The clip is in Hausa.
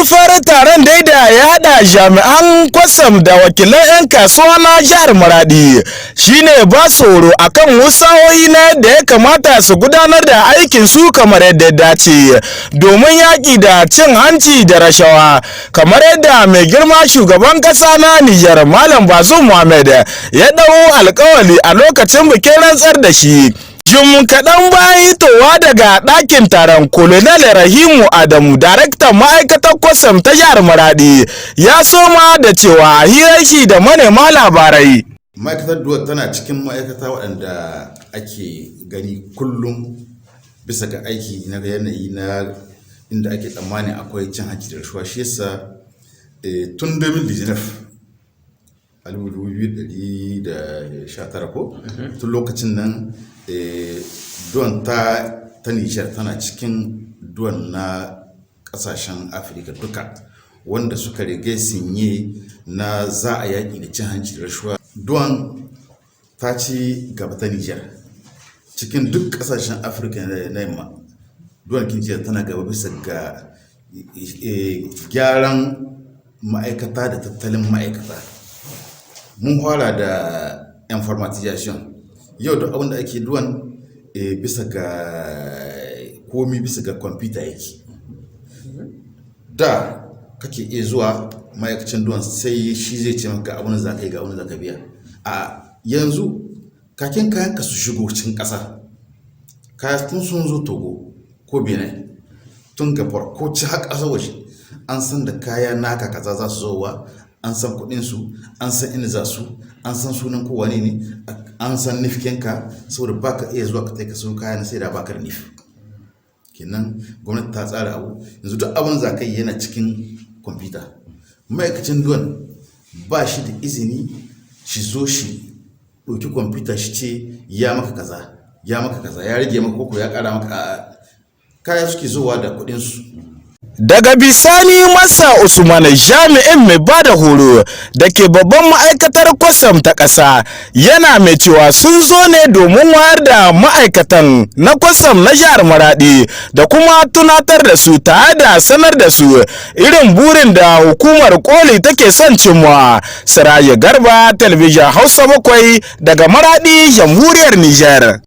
manufar taron dai da ya haɗa jami'an kwastam da wakilan 'yan kasuwa na jihar Maradi shine ba su horo akan wasawoyi na yadda ya kamata su gudanar da aikin su kamar yadda ya dace domin yaƙi da cin hanci da rashawa, kamar yadda mai girma shugaban ƙasa na Nijar Malam Bazoum Mohamed ya ɗau alƙawari a lokacin bikin rantsar da shi. Jim kaɗan bayan hitowa daga ɗakin taron, Colonel Rahimu Adamu, daraktan ma'aikatar kwastam ta jihar Maradi, ya soma da cewa hirar shi da manema labarai. Ma'aikatar duwar tana cikin ma'aikata waɗanda ake gani kullum bisa ga aiki na yanayi na inda ake tsammani akwai cin hanci da rashawa. Shi yasa tun 2019 ko tun lokacin nan duwan ta Nijar tana cikin duwan na kasashen Afirka duka wanda suka rige sinye na za a yaƙi da cin hanci da rashawa. Duwan ta ci gaba ta Nijar cikin duk kasashen Afirka na yamma. Duwan Nijar tana gaba bisa ga gyaran ma'aikata da tattalin ma'aikata. Mun fara da informatization. Yau da abin da ake duwan bisa ga komi bisa ga kwamfuta yake. Da kake iya zuwa ma'aikacin duwan sai shi zai ce maka abin da za ka yi ga abin da za ka biya. A yanzu kakin kayan ka su shigo cikin ƙasa, kaya tun sun zo Togo ko Benin tun ga farko ci har ƙasar waje an san da kaya naka kaza za su zowa, an san kuɗinsu, an san inda za su, an san sunan kowane ne, an san nifkinka, saboda ba ka iya zuwa ka ka sayo kaya na sai da baka da nif. Kenan gwamnati ta tsara abu yanzu duk abin za ka yi yana cikin kwamfuta. Ma'aikacin duwan ba shi da izini shi zo shi ɗauki kwamfuta shi ce ya maka kaza ya rage maka koko ya ƙara maka, kaya suke zowa da kuɗinsu. Daga bisani Masa Usman, jami'in mai bada horo da ke babban ma'aikatar kwastam ta ƙasa, yana mai cewa sun zo ne domin wayar da ma'aikatan na kwastam na jihar Maradi da kuma tunatar da su tare da sanar da su irin burin da hukumar koli take son cimma. Siraje Garba, Talabijin Hausa 7 daga Maradi, Jamhuriyar Nijar.